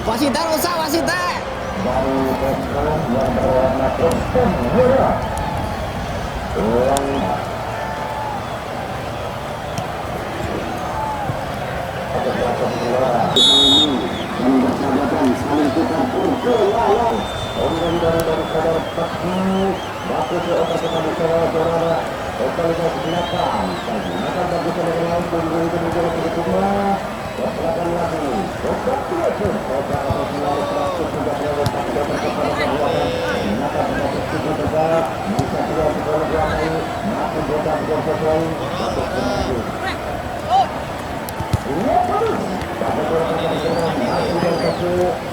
Wasita rusak wasita. Dari Petron yang berwarna kristen merah. Dan bersahabatan saling tukar pergelaran. Kemudian dari kadar teknik baku ke otak kepada saudara totalitas silakan menggunakan bagus oleh lawan kemudian kedua silakan lagi otak terakhir otak atas melalui praktik sudah lewat tidak terkepada perbuatan menggunakan otak tujuh tegak bisa tidak psikologi ini makin botak sesuai bagus kembali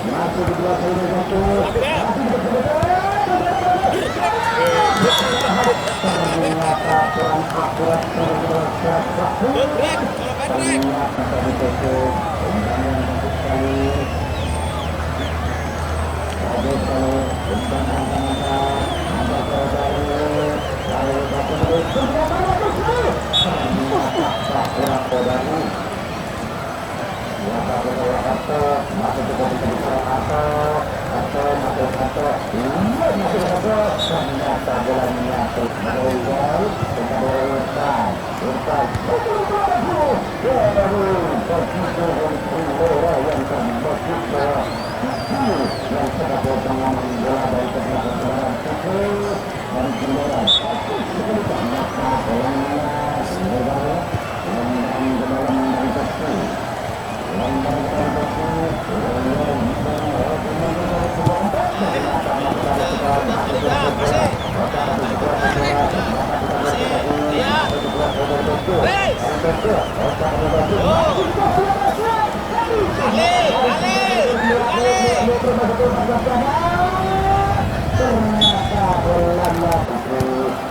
masih di dua kali satu ternyata kurang akurat ternyata tadi cukup umpan yang bagus sekali bagus sekali umpan angka-angka ada baru ternyata kurang baru masuk ke ternyata bolanya gol umpan yang sebagai pengaman bola dari kebenaran dan kebenaran ternyata bolanya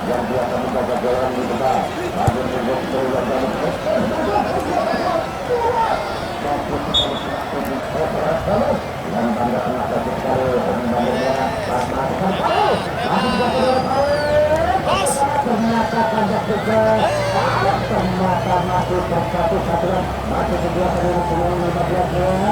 yang biasa menjaga jalan di depan dan tanda tengah bagus sekali ternyata tanda juga ternyata masuk satu masuk sebelah dari sebelum 15 masuk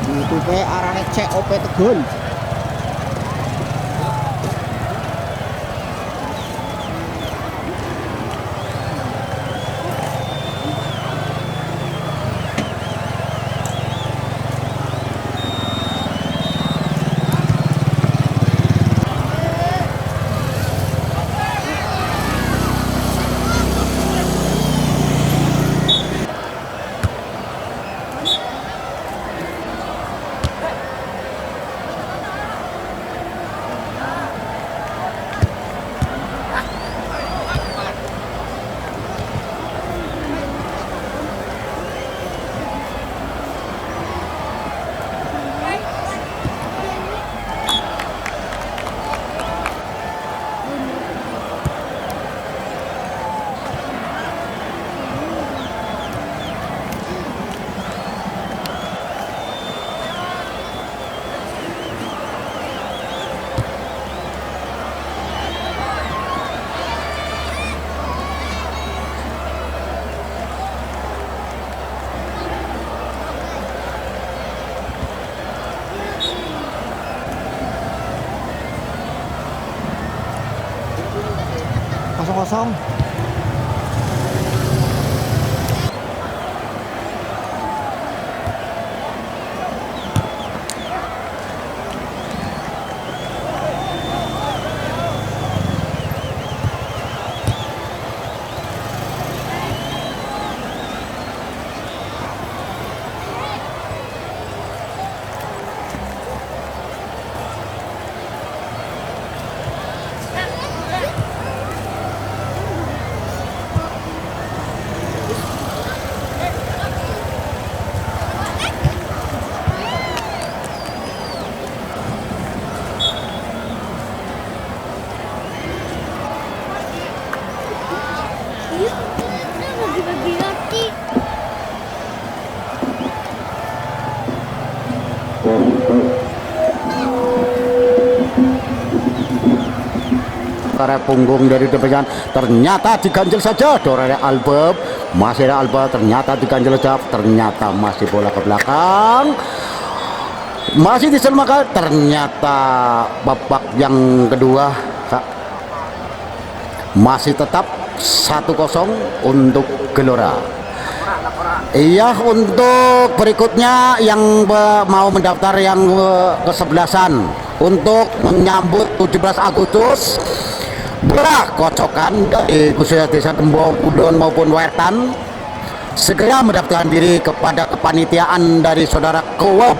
YouTube arane COP Tegal. kosong. Bagi-bagi roti. Karena punggung dari depan ternyata diganjel saja Doraya Albert, masih ada Albert, ternyata diganjel saja, ternyata masih bola ke belakang, masih diselamatkan, ternyata babak yang kedua masih tetap 1-0 untuk Gelora. Iya, untuk berikutnya yang mau mendaftar yang kesebelasan untuk menyambut 17 Agustus bola kocokan dari khususnya Desa Gembong, Udon maupun Wetan segera mendaftarkan diri kepada kepanitiaan dari saudara Kowop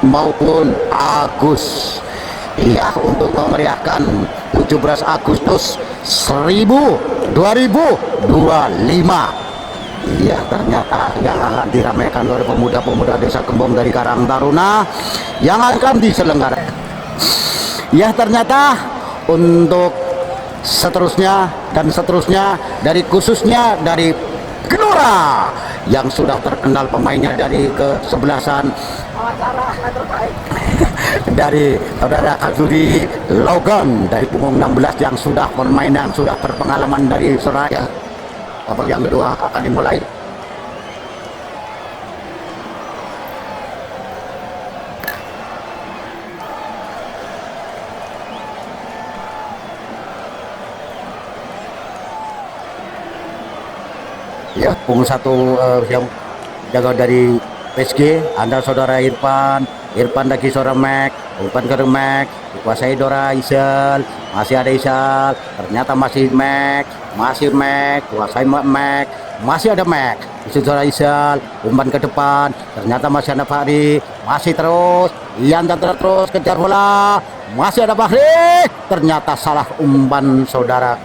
maupun Agus. Iya, untuk memeriahkan 17 Agustus 2025. Iya, ternyata yang akan diramaikan oleh pemuda-pemuda Desa Gembong dari Karang Taruna yang akan diselenggarakan. Ya, ternyata untuk seterusnya dan seterusnya dari khususnya dari Gelora yang sudah terkenal pemainnya dari kesebelasan dari saudara Kazuri Logan dari punggung 16 yang sudah permainan sudah berpengalaman dari Suraya. Babak yang kedua akan dimulai. Ya, punggung 1 yang jaga dari PSG, Anda saudara Irfan lagi saudara Mac, Irfan ke Mac, dikuasai Dora Isel, masih ada Isel, ternyata masih Mac, kuasai Mac, masih ada Mac, itu saudara Isel, umpan ke depan, ternyata masih ada Fahri, masih terus, Ian terus kejar bola, masih ada Fahri, ternyata salah umpan saudara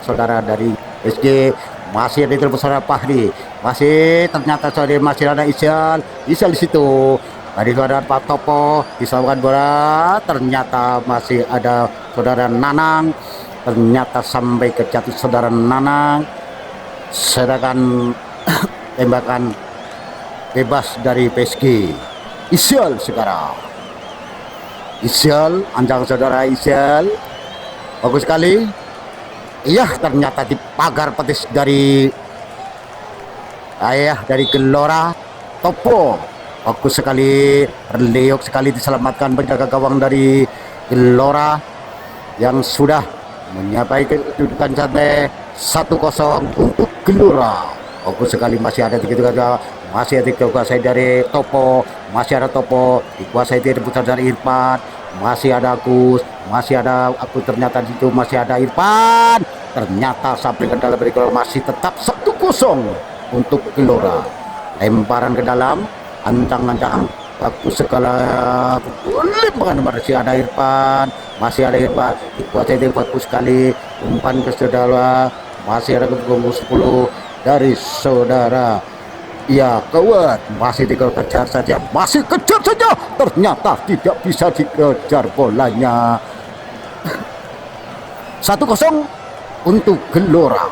dari PSG. Masih ada telepon saudara Fahri, masih ternyata saudara masih ada Isal di situ. Tadi saudara Pak Topo diselamatkan bola, ternyata masih ada saudara Nanang, ternyata sampai ke jatuh saudara Nanang. Sedangkan tembakan bebas dari PSG. Isal sekarang. Isal, anjang saudara Isal, bagus sekali. Iya, ternyata di pagar petis dari Gelora Topo. Bagus sekali, Leok sekali diselamatkan penjaga gawang dari Gelora yang sudah menyapai kedudukan sampai 1-0 untuk Gelora. Bagus sekali, masih ada masih ada dikuasai dari Topo, masih ada Topo dikuasai dari putar dari Irfan, masih ada Agus, ternyata di situ masih ada Irfan, ternyata sampai ke dalam Gelora masih tetap 1-0 untuk Gelora. Lemparan ke dalam, ancang-ancang bagus sekali, lemparan masih ada Irfan, dikuasai dari bagus sekali, umpan ke saudara, masih ada ke 10 dari saudara. Ya, Kowat masih dikejar saja, ternyata tidak bisa dikejar bolanya. 1-0 untuk Gelora.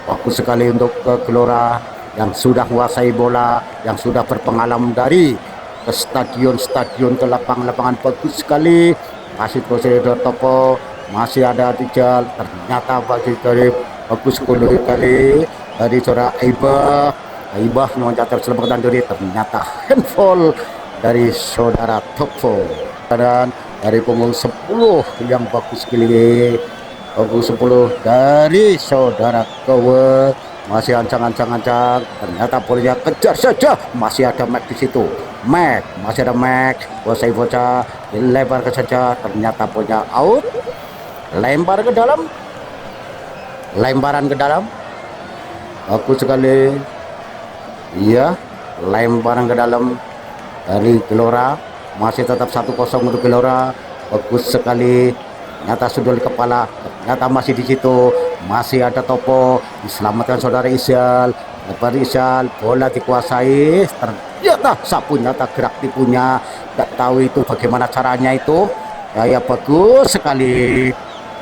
Bagus sekali untuk Gelora yang sudah menguasai bola, yang sudah berpengalaman dari ke stadion ke lapangan bagus sekali. Masih terus ada Topo, masih ada Tijal, ternyata bagi dari bagus kali dari saudara Aibah meloncat terselamatkan diri, ternyata handball dari saudara Topo. Dan dari punggung 10 yang bagus sekali bagus 10 dari saudara Kowe, masih ancang-ancang, ternyata bolanya kejar saja, masih ada Mac di situ. Mac, masih ada Mac, kuasai bocah, dilebarkan saja, ternyata bolanya out, lempar ke dalam, lemparan ke dalam, bagus sekali, iya, lemparan ke dalam dari Gelora, masih tetap 1-0 untuk Gelora, bagus sekali, ternyata sundul kepala, ternyata masih di situ, masih ada Topo, diselamatkan saudara Isyal, lebar Isyal, bola dikuasai, ternyata sapunya tak gerak tipunya, tak tahu itu bagaimana caranya itu, ya bagus sekali,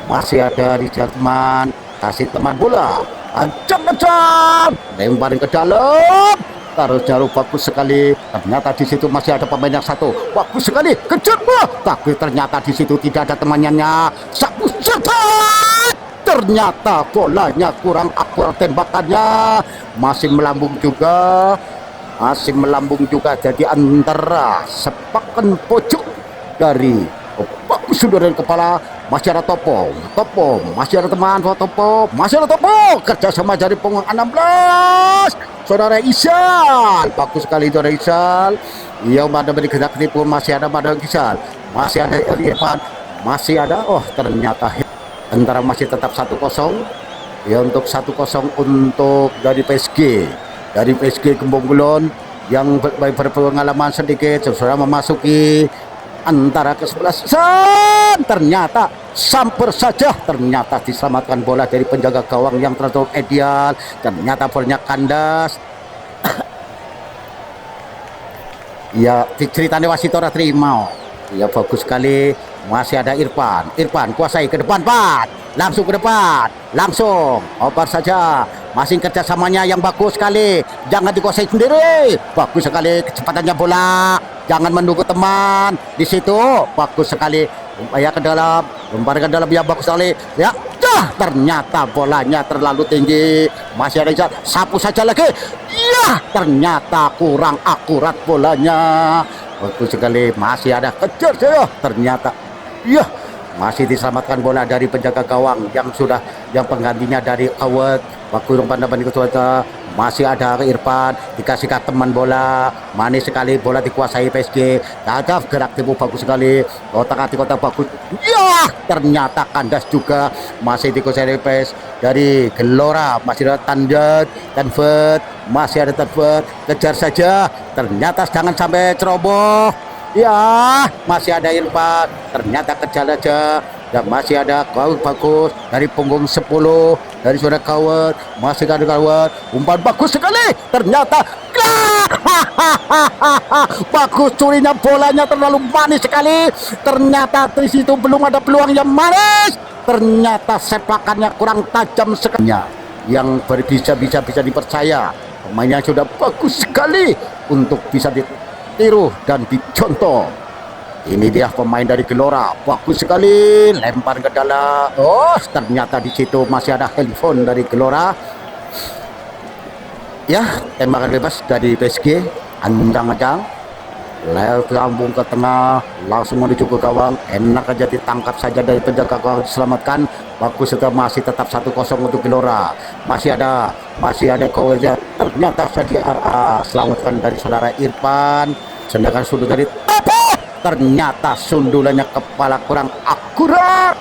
masih ada Rizal teman, kasih teman bola, ancam-ancam, lemparin ke dalam, taruh jauh, bagus sekali, ternyata di situ masih ada pemain yang satu, bagus sekali, kejar bola, tapi ternyata di situ tidak ada temannya, sapu setan, ternyata bolanya kurang akurat tembakannya, masih melambung juga, jadi antara sepakan pojok dari bagus sudah dari kepala, masih ada Topo, masih ada teman Topo, masih ada Topo, kerjasama dari punggung 16, saudara Isyal, bagus sekali saudara Isyal, iya mana beri gerak tipu, masih ada Madang Isyal, masih ada Irfan, masih ada, oh ternyata antara masih tetap 1-0, ya untuk 1-0 untuk dari PSG Gembong Gulon yang berpengalaman sedikit, sudah memasuki antara ke-11, ternyata samper saja, ternyata diselamatkan bola dari penjaga gawang yang tertutup ideal, ternyata bolanya kandas. Ya ceritanya wasit ora terima, ya bagus sekali, masih ada Irfan kuasai ke depan, langsung ke depan, langsung oper saja, masih kerjasamanya yang bagus sekali, jangan dikuasai sendiri, bagus sekali kecepatannya bola, jangan menunggu teman di situ, bagus sekali, upaya ke dalam, lempar ke dalam, ya bagus sekali, ya ternyata bolanya terlalu tinggi, masih ada Izzat, sapu saja lagi, ya ternyata kurang akurat bolanya, bagus sekali, masih ada kejar saya, ternyata iya masih diselamatkan bola dari penjaga gawang yang penggantinya dari Awet, bagus umpan itu saja, masih ada Irfan, dikasih ke teman bola, manis sekali, bola dikuasai PSG, ada gerak tipu bagus sekali, otak-atik bagus, ya ternyata kandas juga, masih dikuasai PS dari Gelora, masih ada Tanfet, masih ada Tanfet, kejar saja, ternyata jangan sampai ceroboh, ya masih ada Irfan, ternyata kejar aja, dan masih ada bagus dari punggung 10 dari saudara Kawat, masih ada Kawat, umpan bagus sekali, ternyata bagus, curinya bolanya terlalu manis sekali, ternyata di situ belum ada peluang yang manis, ternyata sepakannya kurang tajam sekali, yang bisa dipercaya, pemainnya sudah bagus sekali untuk bisa ditiru dan dicontoh. Ini dia pemain dari Gelora, bagus sekali, lempar ke dalam. Oh, ternyata di situ masih ada handphone dari Gelora. Ya, tembakan bebas dari PSG, ancang-ancang, lambung ke tengah, langsung menuju ke gawang, enak aja ditangkap saja dari penjaga gawang, diselamatkan. Bagus, setelah masih tetap 1-0 untuk Gelora. Masih ada Koweja, ternyata saja selamatkan dari saudara Irfan, sedangkan sudut dari ternyata sundulannya kepala kurang akurat,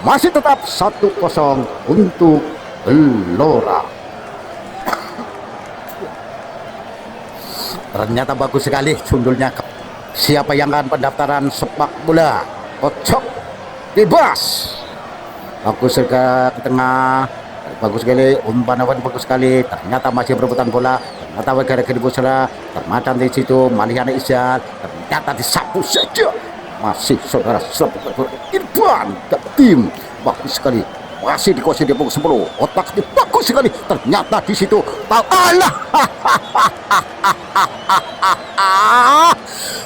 masih tetap 1-0 untuk Gelora. Ternyata bagus sekali sundulnya. Siapa yang akan pendaftaran sepak bola kocok bebas, bagus sekali ke tengah, bagus sekali, umpan bagus sekali, ternyata masih berebutan bola, ternyata gara-gara bola, ternyata di situ Maliana Isyal, ternyata disapu saja, masih saudara Irfan dan tim, bagus sekali, masih dikuasai di punggung 10, otak bagus sekali, ternyata di situ Allah,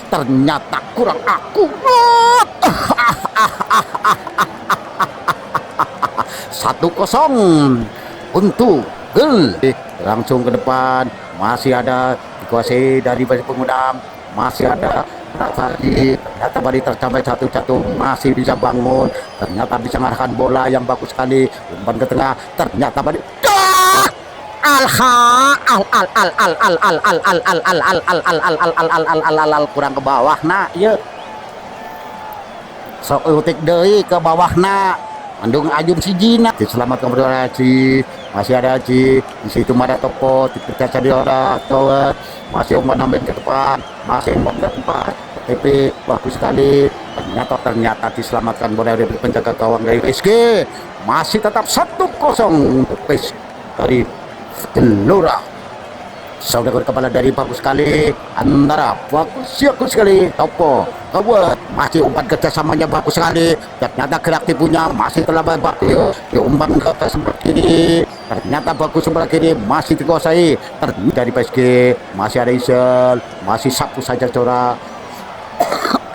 ternyata kurang akurat. 1-0 untuk Gel, langsung ke depan, masih ada dikuasai dari balik pengundang, masih ada ternyata Bali tercapai satu masih bisa bangun, ternyata bisa mengarahkan bola yang bagus sekali, umpan ke tengah, ternyata Bali kurang ke bawah nak ya sok utik deui ke bawah nak Andung Ajum si Jina diselamatkan oleh Haji, masih ada Haji di situ ada Topo dipercaya di orang Towet, masih umpan ambil ke depan, masih umpan ke depan, tapi bagus sekali ternyata diselamatkan oleh penjaga gawang dari PSG, masih tetap 1-0 untuk PSG dari Gelora. Saudara kepala dari bagus sekali antara bagus sekali Topo Kawat masih umpan kerjasamanya bagus sekali, ternyata gerak tipunya masih terlambat bagus diumpan ke sebelah kiri, ternyata bagus sebelah kiri masih dikuasai dari PSG, masih ada Isel, masih sapu saja Cora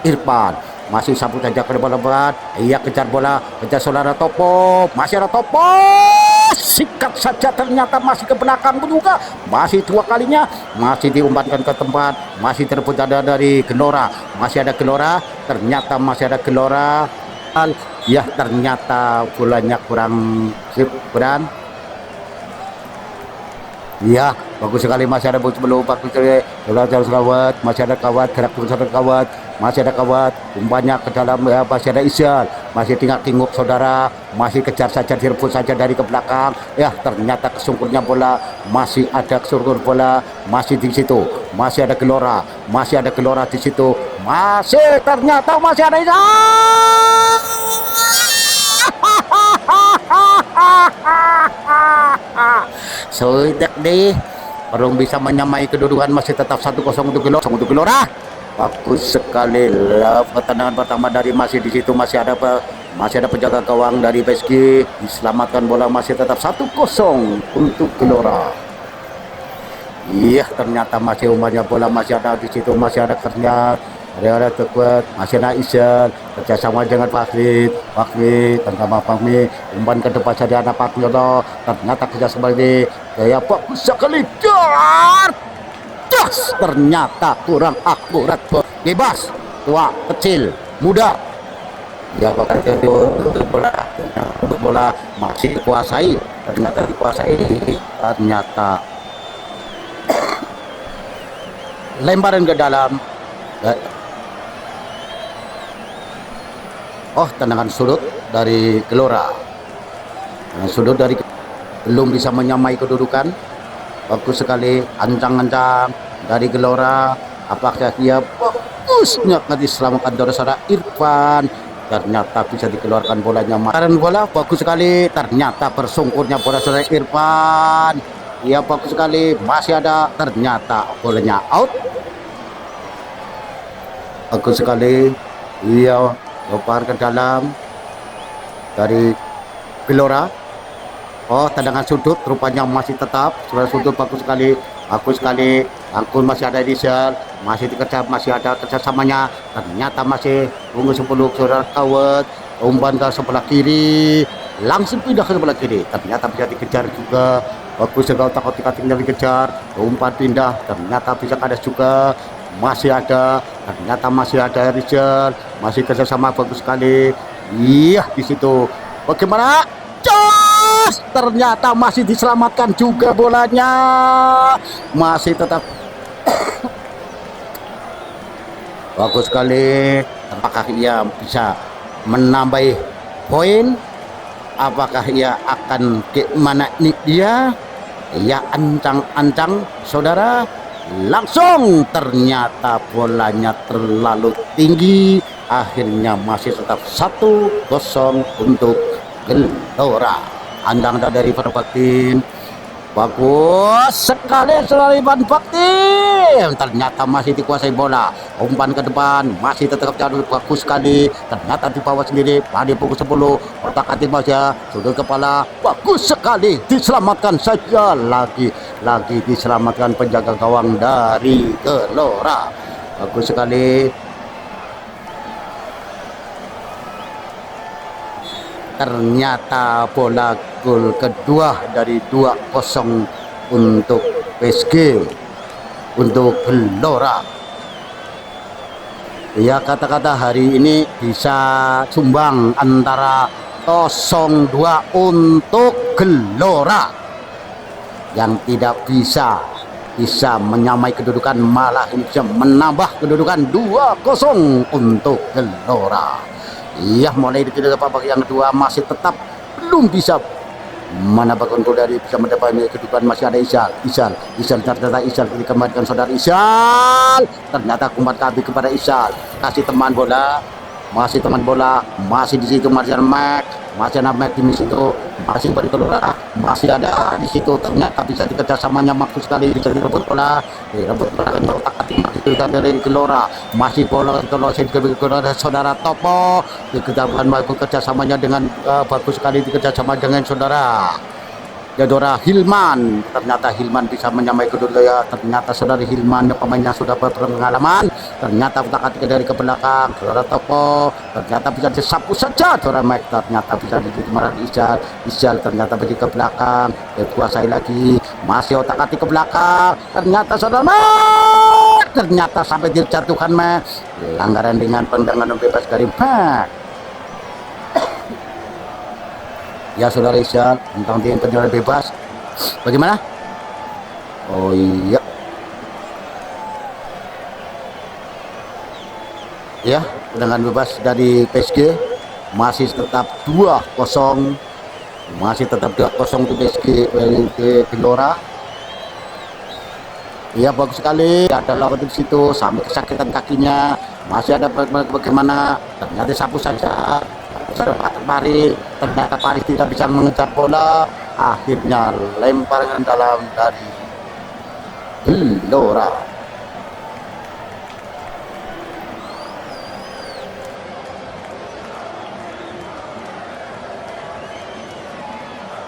Irfan, masih sapu saja ke depan, ia kejar bola, kejar saudara Topo, masih ada Topo, sikat saja ternyata masih ke belakang juga, masih 2 kalinya, masih diumpankan ke tempat, masih terput ada dari Gelora, masih ada Gelora, ternyata masih ada Gelora, ya ternyata bolanya kurang kurang. Iya, bagus sekali masih ada belum bagus sekali. Kawat, masih ada Kawat, gerak terus ada Kawat, masih ada Kawat, umpannya ke dalam ya, masih ada Isyal, masih tinggal-tinggup saudara, masih kejar saja direbut saja dari ke belakang. Ya, ternyata kesungkurnya bola, masih ada kesungkur bola, masih di situ, masih ada Gelora, masih ada Gelora di situ, masih ternyata masih ada Isyal. Sudah deh, belum bisa menyamai kedudukan, masih tetap 1-0 untuk Gelora. Bagus sekali lah pertandingan pertama dari masih di situ, masih ada penjaga gawang dari PSG, diselamatkan bola, masih tetap 1-0 untuk Gelora. Iya, ternyata masih umpannya bola masih ada di situ, masih ada ternyata ada Tekuat, masih ada Isel, kerjasama dengan Fakri, bersama Fahmi, umpan ke depan saja ada Pak Yono, ternyata kerjasama ini gaya bagus sekali, ternyata kurang akurat, bebas, tua, kecil, muda, ya bahkan untuk bola masih dikuasai, ternyata lemparan ke dalam. Oh, tendangan sudut dari Gelora. Sudut dari belum bisa menyamai kedudukan. Bagus sekali, ancang-ancang dari Gelora. Apakah dia bagusnya diselamatkan dari saudara Irfan? Ternyata bisa dikeluarkan bolanya. Karena bola bagus sekali. Ternyata bersungkurnya bola saudara Irfan. Ia bagus sekali. Masih ada. Ternyata bolanya out. Bagus sekali. Ia lempar ke dalam dari Gelora. Oh, tendangan sudut rupanya masih tetap sudah sudut, bagus sekali, angkul masih ada Diesel, masih dikejar, masih ada kerjasamanya, ternyata masih tunggu 10 saudara Kawat, umpan ke sebelah kiri, langsung pindah ke sebelah kiri, ternyata bisa dikejar juga, bagus sekali, otak-otak tinggal dikejar, umpan pindah, ternyata bisa kadas juga, masih ada, ternyata masih ada Rizal, masih kerjasama bagus sekali. Iya, di situ bagaimana? Jos, ternyata masih diselamatkan juga bolanya, masih tetap bagus sekali. Apakah ia bisa menambah poin? Apakah ia akan ke mana nih dia? Ya, ancang-ancang saudara, langsung ternyata bolanya terlalu tinggi, akhirnya masih tetap 1-0 untuk Gelora. Andang dari Baktin, bagus sekali dari Baktin, ternyata masih dikuasai bola, umpan ke depan masih tetap jauh, bagus sekali, ternyata di bawah sendiri pada pukul 10, otak-atik saja sudut kepala, bagus sekali, diselamatkan saja, lagi diselamatkan penjaga gawang dari Gelora, bagus sekali. Ternyata bola gol kedua dari 2-0 untuk PSG, untuk Gelora. Ya kata-kata hari ini bisa sumbang antara 0-2 untuk Gelora yang tidak bisa menyamai kedudukan, malah ini bisa menambah kedudukan 2-0 untuk Gelora. Iya, mulai di babak yang kedua masih tetap belum bisa menambah kontrol dari bisa mendapatkan kedudukan. Masih ada Isal ternyata Isal dikembalikan saudara Isal, ternyata kumat kabik kepada Isal, kasih teman bola, masih di situ masih ada Mac di situ, masih beri Gelora, masih ada di situ, ternyata bisa dikerjasamanya maksud sekali, bisa direbut bola dari Gelora, masih bola Gelora saudara Topo, dikerjakan kerjasamanya dengan bagus sekali, dikerjasama dengan saudara Jadora Hilman, ternyata Hilman bisa menyamai kedudukan ya, ternyata saudara Hilman pemainnya sudah berpengalaman, ternyata ketika dari ke belakang saudara Topo, ternyata bisa disapu saja saudara Mike, ternyata bisa dimarahi Isal ternyata pergi ke belakang, dikuasai lagi, masih otak-atik ke belakang, ternyata saudara Mike, ternyata sampai dijatuhkan Mike, pelanggaran dengan tendangan bebas dari Mike. Ya saudara Isal tentang tendangan bebas bagaimana? Oh iya ya, tendangan bebas dari PSG masih tetap 2-0, masih tetap 2-0 untuk PSG ke Gelora. Iya bagus sekali, ada lawan di situ sampai kesakitan kakinya, masih ada bagaimana, ternyata sapu saja Paris, ternyata Paris tidak bisa mengejar bola, akhirnya lemparan dalam dari Gelora.